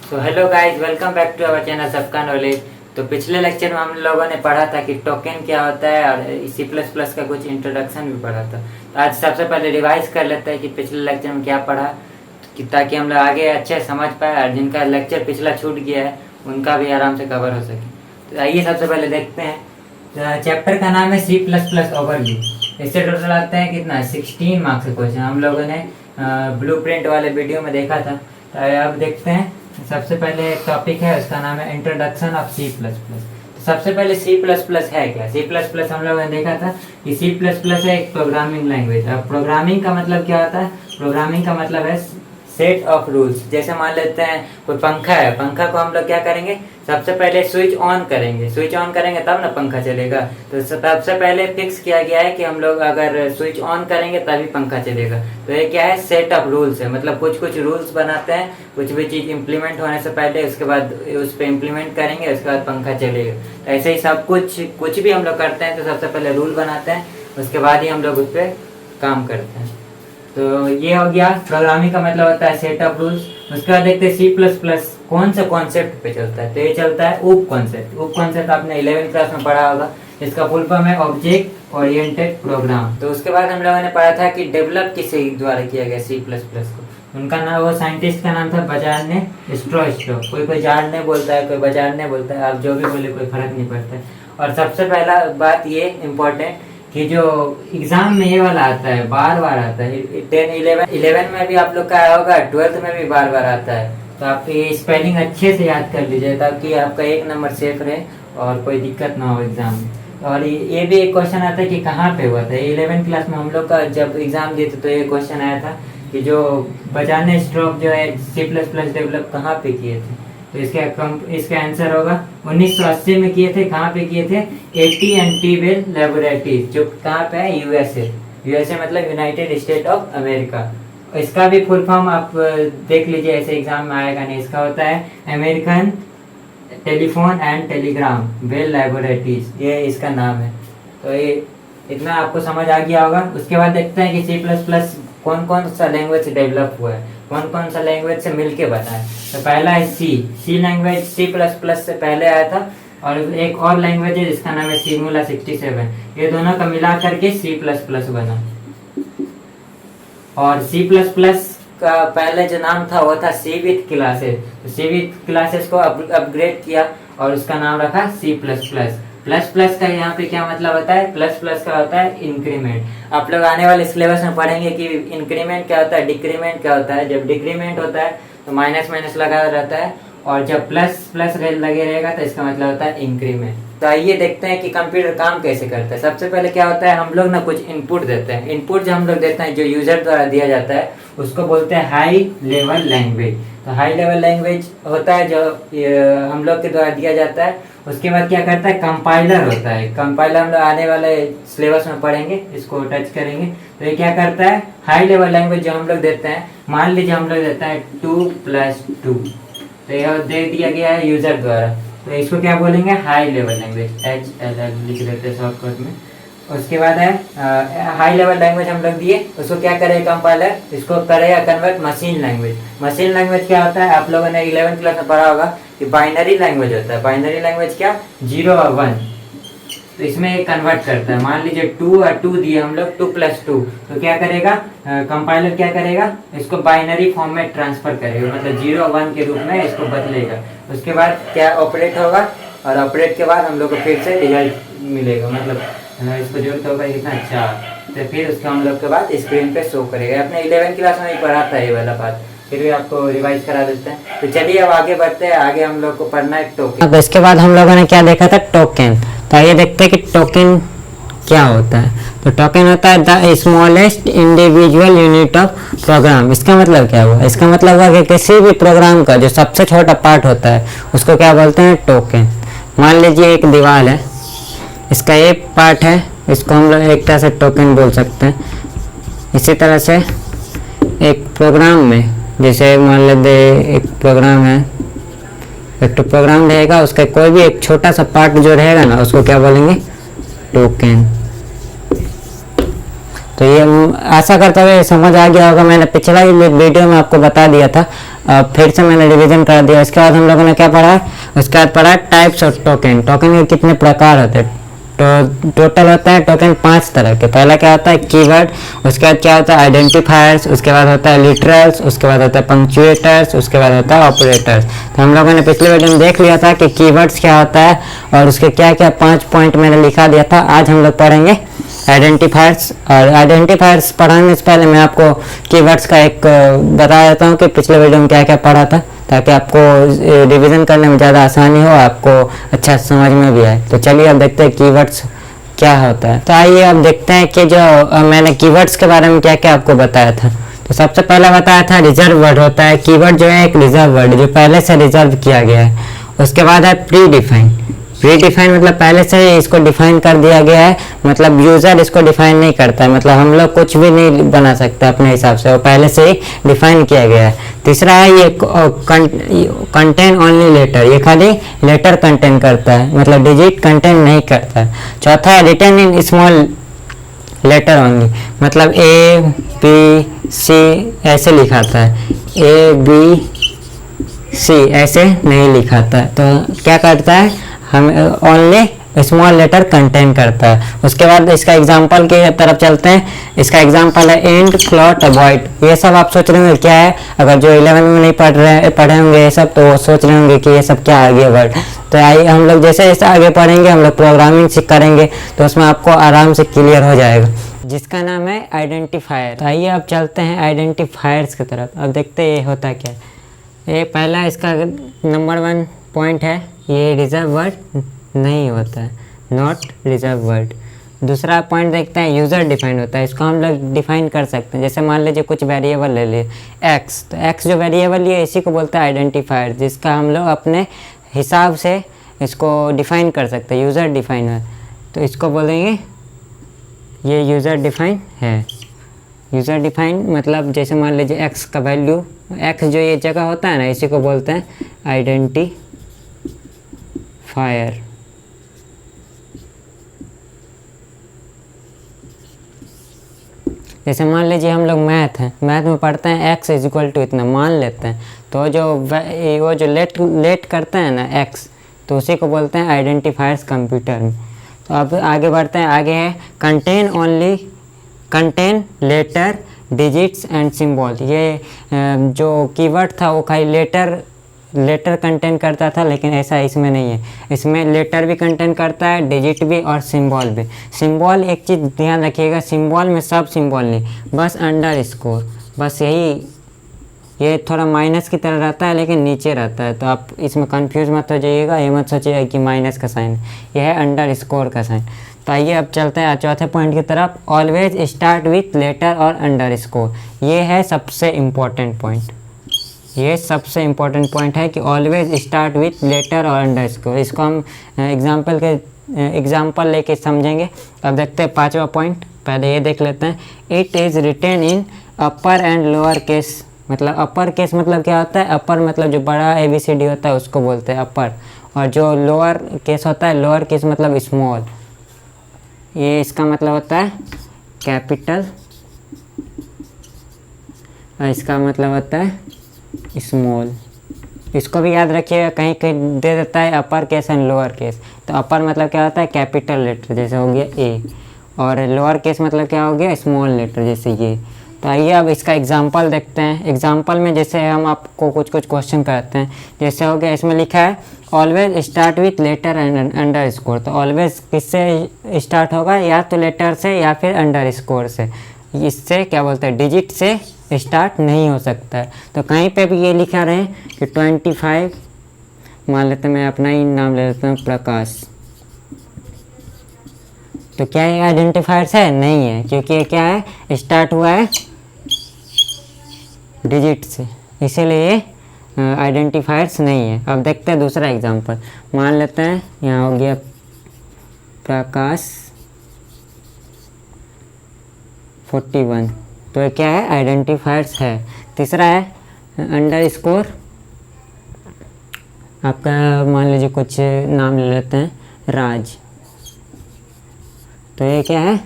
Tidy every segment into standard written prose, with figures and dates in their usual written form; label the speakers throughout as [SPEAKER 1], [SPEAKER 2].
[SPEAKER 1] तो hello guys, welcome back to our channel सबका knowledge. तो पिछले लेक्चर में हम लोगों ने पढ़ा था कि टोकन क्या होता है और सी प्लस प्लस का कुछ इंट्रोडक्शन भी पढ़ा था। तो आज सबसे पहले रिवाइज कर लेते हैं कि पिछले लेक्चर में क्या पढ़ा, ताकि हम लोग आगे अच्छे समझ पाए और जिनका लेक्चर पिछला छूट गया है उनका भी आराम से कवर हो सके। तो आइए सबसे पहले देखते हैं। चैप्टर का नाम है सी प्लस प्लस ओवरव्यू। इससे टोटल आते हैं कितना, 16 मार्क्स के क्वेश्चन। हम लोगों ने ब्लूप्रिंट वाले वीडियो में देखा था। तो अब देखते हैं। सबसे पहले एक टॉपिक है, उसका नाम है introduction of C plus plus. सबसे पहले सी प्लस प्लस है क्या? सी प्लस प्लस हम लोगों ने देखा था कि सी प्लस प्लस है एक प्रोग्रामिंग लैंग्वेज। अब प्रोग्रामिंग का मतलब क्या होता है? प्रोग्रामिंग का मतलब है सेट ऑफ रूल्स। जैसे मान लेते हैं कोई पंखा है, पंखा को हम लोग क्या करेंगे, सबसे पहले स्विच ऑन करेंगे। स्विच ऑन करेंगे तब ना पंखा चलेगा। तो सबसे पहले फिक्स किया गया है कि हम लोग अगर स्विच ऑन करेंगे तभी पंखा चलेगा। तो ये क्या है, सेट ऑफ रूल्स है। मतलब कुछ कुछ रूल्स बनाते हैं, कुछ भी चीज़ इम्प्लीमेंट होने से पहले उसके बाद उस पर इम्प्लीमेंट करेंगे, उसके बाद पंखा चलेगा। तो ऐसे ही सब कुछ भी हम लोग करते हैं तो सबसे पहले रूल बनाते हैं, उसके बाद ही हम लोग उस पर काम करते हैं। तो ये हो गया प्रोग्रामिंग का मतलब होता है सेट ऑफ रूल्स। उसके बाद देखते हैं सी प्लस प्लस कौन से कॉन्सेप्ट पे चलता है। तो ये चलता है ऊप कॉन्सेप्ट। ऊप कॉन्सेप्ट आपने 11वीं क्लास में पढ़ा होगा। इसका फुल फॉर्म है ऑब्जेक्ट ओरिएंटेड प्रोग्राम। तो उसके बाद हम लोगों ने पढ़ा था कि डेवलप किसके द्वारा किया गया सी प्लस प्लस को। उनका नाम, वो साइंटिस्ट का नाम था बजारने स्ट्रोस्ट्रो। कोई जारने बोलता है, कोई बजारने बोलता है। आप जो भी बोले कोई फर्क नहीं पड़ता है। और सबसे पहला बात ये इम्पोर्टेंट कि जो एग्जाम में ये वाला आता है, बार बार आता है। 10, 11 में भी आप लोग का आया होगा, 12th में भी बार बार आता है। तो आप ये स्पेलिंग अच्छे से याद कर लीजिए ताकि आपका 1 नंबर सेफ रहे और कोई दिक्कत ना हो एग्जाम में। और ये भी एक क्वेश्चन आता है कि कहाँ पे हुआ था। 11th क्लास में हम लोग का जब एग्जाम दिए थे तो ये क्वेश्चन आया था कि जो बजाने स्ट्रोक जो है सी प्लस प्लस डेवलप कहाँ पे किए थे। तो इसका आंसर होगा 1980 में किए थे। कहाँ पे किए थे? AT&T बेल लेबोरेटरीज, जो कहाँ पे है? यूएसए मतलब यूनाइटेड स्टेट ऑफ अमेरिका। इसका भी फुल फॉर्म आप देख लीजिए, ऐसे एग्जाम में आएगा नहीं। इसका होता है American telephone and telegram Bell laboratories, ये इसका नाम है। तो ये इतना आपको समझ आ गया होगा। उसके बाद देखते हैं कि सी प्लस प्लस कौन कौन सा लैंग्वेज डेवलप हुआ है, कौन कौन सा लैंग्वेज से मिलके बना है। तो पहला है सी लैंग्वेज सी प्लस प्लस से पहले आया था। और एक और लैंग्वेज है जिसका नाम है सिमुला 67। ये दोनों का मिला करके सी प्लस प्लस बना। और सी प्लस प्लस का पहले जो नाम था वो था सी विथ क्लासेस। तो सी विथ क्लासेस को अपग्रेड किया और उसका नाम रखा C plus plus. Plus plus का यहाँ पे क्या मतलब होता है? प्लस प्लस का होता है इंक्रीमेंट। आप लोग आने वाले सिलेबस में पढ़ेंगे कि इंक्रीमेंट क्या होता है, डिक्रीमेंट क्या होता है। जब डिक्रीमेंट होता है तो माइनस माइनस लगा रहता है, और जब प्लस प्लस लगे रहेगा तो इसका मतलब होता है इंक्रीमेंट। तो आइए देखते हैं कि कंप्यूटर काम कैसे करता है। सबसे पहले क्या होता है, हम लोग ना कुछ इनपुट देते हैं। इनपुट जो हम लोग देते हैं, जो यूजर द्वारा दिया जाता है, उसको बोलते हैं हाई लेवल लैंग्वेज। तो हाई लेवल लैंग्वेज होता है जो हम लोग के द्वारा दिया जाता है। उसके बाद क्या करता है, कंपाइलर होता है। कंपाइलर हम लोग आने वाले सिलेबस में पढ़ेंगे, इसको टच करेंगे। तो ये क्या करता है, हाई लेवल लैंग्वेज जो हम लोग देते हैं, मान लीजिए हम लोग देते हैं 2+2, तो यह दे दिया गया है यूजर द्वारा। तो इसको क्या बोलेंगे, हाई लेवल लैंग्वेज, HLL लिख देते हैं शॉर्टकट में। उसके बाद है हाई लेवल लैंग्वेज हम लोग दिए, उसको क्या करेगा कंपाइलर, इसको करेगा convert machine language. Machine language क्या होता है, आप लोगों ने 11th क्लास में पढ़ा होगा कि बाइनरी लैंग्वेज होता है। बाइनरी लैंग्वेज क्या, 0 और 1। तो इसमें कन्वर्ट करता है। मान लीजिए 2 और 2 दिए हम लोग, 2+2, तो क्या करेगा कंपाइलर, क्या करेगा, इसको बाइनरी फॉर्म में ट्रांसफर करेगा, मतलब 0 और 1 के रूप में इसको बदलेगा। उसके बाद क्या ऑपरेट होगा, और ऑपरेट के बाद हम लोग को फिर से रिजल्ट मिलेगा, मतलब इसको जरूरत होगा कितना, 4। तो फिर उसको हम लोग के बाद स्क्रीन पे शो करेगा। अपने 11th क्लास में ही पढ़ा था ये वाला बात, फिर भी आपको रिवाइज करा देते हैं। तो चलिए अब आगे बढ़ते हैं। आगे हम लोग को पढ़ना है टोकन। अब इसके बाद हम लोगों ने क्या देखा था, टोकन। तो आइए देखते हैं कि टोकन क्या होता है। तो टोकन होता है the smallest individual unit of program. इसका मतलब क्या हुआ, इसका मतलब हुआ कि किसी भी प्रोग्राम का जो सबसे छोटा पार्ट होता है उसको क्या बोलते हैं, टोकन। मान लीजिए एक दीवार है, इसका एक पार्ट है, इसको हम लोग एक तरह से टोकन बोल सकते हैं। इसी तरह से एक प्रोग्राम में, जैसे मान लीजिए एक प्रोग्राम है, एक तो प्रोग्राम रहेगा, उसका कोई भी एक छोटा सा पार्ट जो रहेगा ना, उसको क्या बोलेंगे, टोकन।
[SPEAKER 2] तो ये आशा करता हूँ समझ आ गया होगा। मैंने पिछला ही वीडियो में आपको बता दिया था, फिर से मैंने रिवीजन कर दिया। उसके बाद हम लोगों ने क्या पढ़ा, उसके बाद पढ़ा टाइप्स ऑफ टोकन। टोकन के कितने प्रकार होते हैं। तो टोटल होता है टोकन 5 तरह के। पहला क्या होता है कीवर्ड, उसके बाद क्या होता है आइडेंटिफायर्स, उसके बाद होता है लिटरल्स, उसके बाद होता है पंक्चुएटर्स, उसके बाद होता है ऑपरेटर्स। तो हम लोगों ने पिछले वीडियो में देख लिया था कि कीवर्ड्स क्या होता है और उसके क्या क्या 5 पॉइंट मैंने लिखा दिया था। आज हम लोग पढ़ेंगे आइडेंटिफायर्स। और आइडेंटिफायर्स पढ़ाने से पहले मैं आपको कीवर्ड्स का एक बता देता हूँ कि पिछले वीडियो में क्या क्या पढ़ा था, ताकि आपको रिवीजन करने में ज़्यादा आसानी हो, आपको अच्छा समझ में भी आए। तो चलिए अब देखते हैं कीवर्ड्स क्या होता है। तो आइए अब देखते हैं कि जो मैंने कीवर्ड्स के बारे में क्या क्या आपको बताया था। तो सबसे पहला बताया था रिजर्व वर्ड होता है। कीवर्ड जो है एक रिजर्व वर्ड जो पहले से रिजर्व किया गया है। उसके बाद है प्री डिफाइन। प्री डिफाइन मतलब पहले से ही इसको डिफाइन कर दिया गया है, मतलब यूजर इसको डिफाइन नहीं करता है, मतलब हम लोग कुछ भी नहीं बना सकते अपने हिसाब से, वो पहले से ही डिफाइन किया गया है। तीसरा है ये कंटेन ओनली लेटर, ये खाली लेटर कंटेन करता है, मतलब डिजिट कंटेन नहीं करता है। चौथा है written in small letter only, मतलब ए बी सी ऐसे लिखाता है, ए बी सी ऐसे नहीं लिखाता है। तो क्या करता है, हम ओनली स्मॉल लेटर कंटेन करता है। उसके बाद इसका एग्जांपल की तरफ चलते हैं। इसका एग्जांपल है एंड, फ्लॉट, अवॉइड। ये सब आप सोच रहे होंगे क्या है, अगर जो 11 में नहीं पढ़े होंगे ये सब, तो वो सोच रहे होंगे कि ये सब क्या आ गया वर्ड। तो आइए हम लोग जैसे जैसे आगे पढ़ेंगे, हम लोग प्रोग्रामिंग सीख करेंगे तो उसमें आपको आराम से क्लियर हो जाएगा, जिसका नाम है आइडेंटिफायर। तो आइए अब चलते हैं आइडेंटिफायर्स की तरफ। अब देखते हैं ये होता क्या है। ये पहला इसका नंबर 1 पॉइंट है, ये रिजर्व वर्ड नहीं होता है, नॉट रिजर्व वर्ड। दूसरा पॉइंट देखते हैं यूज़र डिफाइंड होता है। इसको हम लोग डिफाइन कर सकते हैं। जैसे मान लीजिए कुछ वेरिएबल ले लिए एक्स, तो एक्स जो वेरिएबल लिए इसी को बोलते हैं आइडेंटिफायर, जिसका हम लोग अपने हिसाब से इसको डिफाइन कर सकते हैं, यूज़र डिफाइन है। तो इसको बोलेंगे ये यूज़र डिफाइन है। यूज़र डिफाइन मतलब जैसे मान लीजिए एक्स का वैल्यू, एक्स जो ये जगह होता है ना, इसी को बोलते हैं आइडेंटिफायर। जैसे मान लीजिए हम लोग मैथ में पढ़ते हैं एक्स इज इक्वल टू इतना मान लेते हैं, तो वो जो लेट करते हैं ना एक्स, तो उसी को बोलते हैं आइडेंटिफायर्स कंप्यूटर में। तो अब आगे बढ़ते हैं। आगे है contain letter digits and symbol. ये जो कीवर्ड था वो खाली लेटर कंटेन करता था, लेकिन ऐसा इसमें नहीं है। इसमें लेटर भी कंटेन करता है, डिजिट भी और सिंबल भी। सिंबल एक चीज़ ध्यान रखिएगा, सिंबल में सब सिंबल नहीं, बस अंडर स्कोर, बस यही। ये थोड़ा माइनस की तरह रहता है लेकिन नीचे रहता है, तो आप इसमें कंफ्यूज मत हो जाइएगा। ये मत सोचिएगा कि माइनस का साइन, यह है अंडर स्कोर का साइन। तो आइए अब चलते हैं चौथे पॉइंट की तरफ। ऑलवेज स्टार्ट विथ लेटर और अंडर स्कोर। ये है सबसे इम्पोर्टेंट पॉइंट। ये सबसे इम्पोर्टेंट पॉइंट है कि ऑलवेज स्टार्ट विथ लेटर और अंडर स्कोर। इसको हम एग्जाम्पल लेके समझेंगे। अब देखते हैं 5वां पॉइंट। पहले ये देख लेते हैं। It is written in upper and lower case. मतलब अपर केस मतलब क्या होता है, अपर मतलब जो बड़ा ABCD होता है उसको बोलते हैं अपर, और जो लोअर केस होता है, लोअर केस मतलब स्मॉल, ये इसका मतलब होता है कैपिटल, और इसका मतलब होता है स्मॉल। इसको भी याद रखिएगा, कहीं कहीं दे देता है upper case and lower case. तो अपर मतलब क्या होता है कैपिटल लेटर, जैसे हो गया ए, और लोअर केस मतलब क्या हो गया स्मॉल लेटर, जैसे ये। तो आइए अब इसका एग्जांपल देखते हैं। एग्जांपल में जैसे हम आपको कुछ क्वेश्चन करते हैं, जैसे हो गया इसमें लिखा है always start with letter and underscore. तो ऑलवेज किससे स्टार्ट होगा, या तो लेटर से या फिर अंडर स्कोर से। इससे क्या बोलते हैं, डिजिट से स्टार्ट नहीं हो सकता है। तो कहीं पे भी ये लिखा रहे कि 25, मान लेते मैं अपना ही नाम ले लेता हूँ प्रकाश, तो क्या ये आइडेंटिफायर्स है? नहीं है, क्योंकि ये क्या है, स्टार्ट हुआ है डिजिट से, इसीलिए ये आइडेंटिफायर्स नहीं है। अब देखते हैं दूसरा एग्जांपल। मान लेते हैं यहाँ हो गया प्रकाश 41, तो ये क्या है, आइडेंटिफायर्स है। तीसरा है अंडर स्कोर। आपका मान लीजिए कुछ नाम ले लेते हैं राज, तो ये क्या है,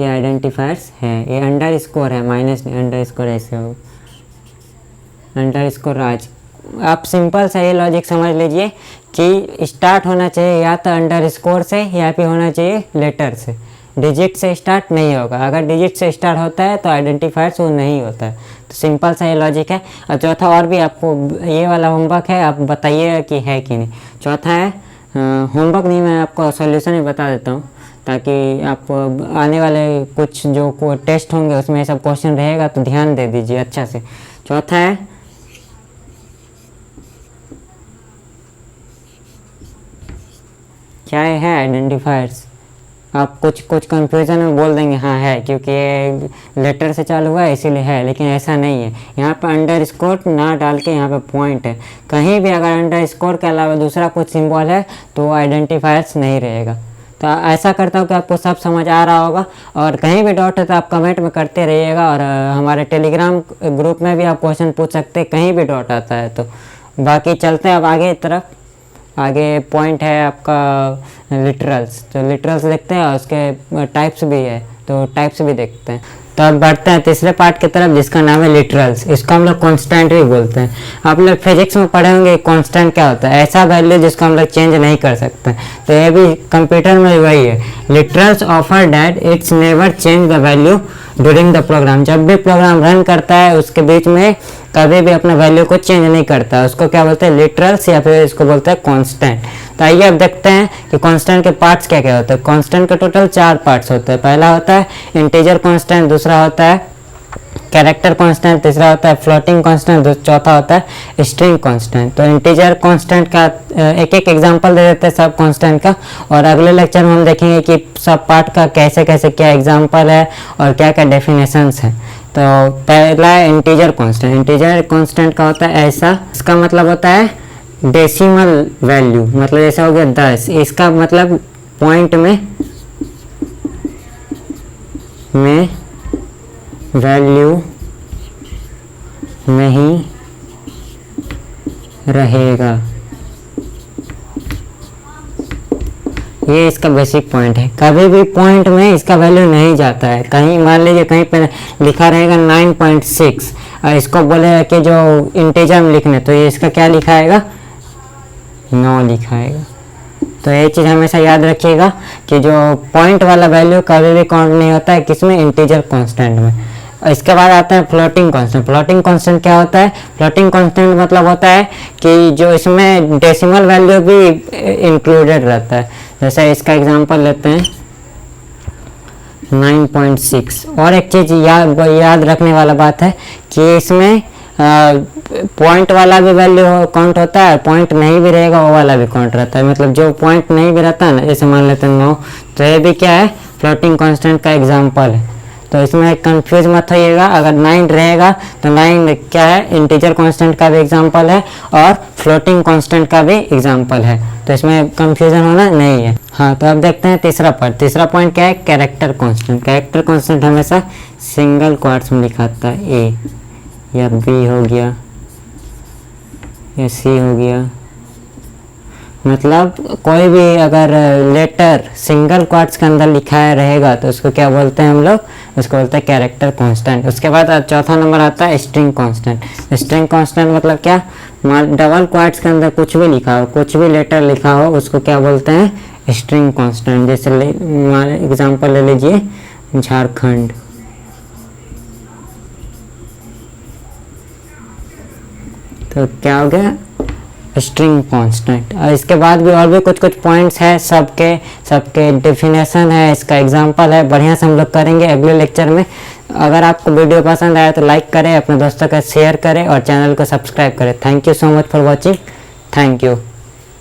[SPEAKER 2] ये आइडेंटिफायर्स है, ये अंडर स्कोर है, माइनस नहीं, अंडर स्कोर ऐसे हो, अंडर स्कोर राज। आप सिंपल सा ये लॉजिक समझ लीजिए कि स्टार्ट होना चाहिए या तो अंडर स्कोर से या फिर होना चाहिए लेटर से, डिजिट से स्टार्ट नहीं होगा। अगर डिजिट से स्टार्ट होता है तो आइडेंटिफायर्स वो नहीं होता है। तो सिंपल सा ये लॉजिक है। और चौथा और भी आपको ये वाला होमवर्क है, आप बताइएगा कि है कि नहीं। चौथा है होमवर्क नहीं, मैं आपको सॉल्यूशन ही बता देता हूँ ताकि आप आने वाले कुछ जो टेस्ट होंगे उसमें ये सब क्वेश्चन रहेगा तो ध्यान दे दीजिए अच्छा से। चौथा है क्या है आइडेंटिफायर्स। आप कुछ कंफ्यूजन में बोल देंगे हाँ है, क्योंकि ये लेटर से चालू हुआ है इसीलिए है, लेकिन ऐसा नहीं है। यहाँ पर अंडर स्कोर ना डाल के यहाँ पे पॉइंट है, कहीं भी अगर अंडर स्कोर के अलावा दूसरा कुछ सिंबल है तो आइडेंटिफायर्स नहीं रहेगा। तो ऐसा करता हूँ कि आपको सब समझ आ रहा होगा, और कहीं भी डाउट है तो आप कमेंट में करते रहिएगा, और हमारे टेलीग्राम ग्रुप में भी आप क्वेश्चन पूछ सकते हैं कहीं भी डाउट आता है तो। बाकी चलते हैं अब आगे तरफ। आगे पॉइंट है आपका लिटरल्स, तो लिटरल्स देखते हैं और उसके टाइप्स भी है तो टाइप्स भी देखते हैं। तो अब बढ़ते हैं तीसरे पार्ट की तरफ जिसका नाम है लिटरल्स। इसको हम लोग कांस्टेंट भी बोलते हैं। आप लोग फिजिक्स में पढ़े होंगे कांस्टेंट क्या होता है, ऐसा वैल्यू जिसको हम लोग चेंज नहीं कर सकते। तो ये भी कंप्यूटर में वही है। Literals offer that it's never change the value during the program. जब भी प्रोग्राम रन करता है उसके बीच में कभी भी अपना वैल्यू को चेंज नहीं करता, उसको क्या बोलते हैं लिटरल्स, या फिर इसको बोलते हैं कांस्टेंट। तो आइए अब देखते हैं कि कांस्टेंट के पार्ट्स क्या क्या होते हैं। कांस्टेंट के टोटल 4 पार्ट्स होते हैं। पहला होता है इंटीजर कांस्टेंट, दूसरा होता है कैरेक्टर कांस्टेंट, तीसरा होता है फ्लोटिंग कांस्टेंट, चौथा होता है स्ट्रिंग कांस्टेंट। तो इंटीजर कांस्टेंट का एक एक एग्जांपल दे देते हैं सब कांस्टेंट का, और अगले लेक्चर में हम देखेंगे कि सब पार्ट का कैसे कैसे क्या एग्जांपल है और क्या क्या डेफिनेशंस है। तो पहला है इंटीजर कांस्टेंट। इंटीजर कांस्टेंट का होता है ऐसा, इसका मतलब होता है डेसिमल वैल्यू, मतलब ऐसा हो गया 10। इसका मतलब पॉइंट में वैल्यू नहीं रहेगा। ये इसका बेसिक पॉइंट है। कभी भी पॉइंट में इसका वैल्यू नहीं जाता है। कहीं मान लीजिए कहीं पर लिखा रहेगा 9.6 और इसको बोलेगा कि जो इंटीजर में लिखने, तो ये इसका क्या लिखाएगा 9 लिखाएगा। तो ये चीज़ हमेशा याद रखिएगा कि जो पॉइंट वाला वैल्यू कभी भी काउंट नहीं होता है किसमें, इंटीजर कांस्टेंट में। इसके बाद आता है फ्लोटिंग कांस्टेंट। फ्लोटिंग कांस्टेंट क्या होता है, फ्लोटिंग कांस्टेंट मतलब होता है कि जो इसमें डेसिमल वैल्यू भी इंक्लूडेड रहता है। जैसे इसका एग्जांपल लेते हैं 9.6। और एक चीज़ याद रखने वाला बात है कि इसमें पॉइंट वाला भी वैल्यू काउंट होता है, पॉइंट नहीं भी रहेगा वो वाला भी काउंट रहता है। मतलब जो पॉइंट नहीं भी रहता है ना, जैसे मान लेते हैं 9, तो ये भी क्या है फ्लोटिंग कांस्टेंट का एग्जांपल है। तो इसमें कंफ्यूज मत होइएगा, अगर 9 रहेगा तो 9 क्या है इंटीजर कांस्टेंट का भी एग्जांपल है और फ्लोटिंग कांस्टेंट का भी एग्जांपल है। तो इसमें कंफ्यूजन होना नहीं है। हाँ, तो अब देखते हैं तीसरा पॉइंट। तीसरा पॉइंट क्या है, कैरेक्टर कांस्टेंट। कैरेक्टर कांस्टेंट हमेशा सिंगल क्वार्ट्स में लिखा आता है, ए या बी हो गया या सी हो गया। मतलब कोई भी अगर लेटर सिंगल क्वार्ट्स के अंदर लिखा रहेगा तो उसको क्या बोलते हैं हम लोग, उसको बोलते हैं कैरेक्टर कांस्टेंट। उसके बाद चौथा नंबर आता है स्ट्रिंग कांस्टेंट। स्ट्रिंग कांस्टेंट मतलब क्या, डबल क्वार्ट्स के अंदर कुछ भी लिखा हो, कुछ भी लेटर लिखा हो, उसको क्या बोलते हैं स्ट्रिंग कांस्टेंट। जैसे एग्जांपल ले लीजिए झारखंड। तो क्या हो गया स्ट्रिंग कांस्टेंट। और इसके बाद भी और भी कुछ पॉइंट्स हैं, सबके डेफिनेशन है, इसका एग्जांपल है। बढ़िया से हम लोग करेंगे अगले लेक्चर में। अगर आपको वीडियो पसंद आया तो लाइक करें, अपने दोस्तों का शेयर करें और चैनल को सब्सक्राइब करें। Thank you so much for watching. Thank you.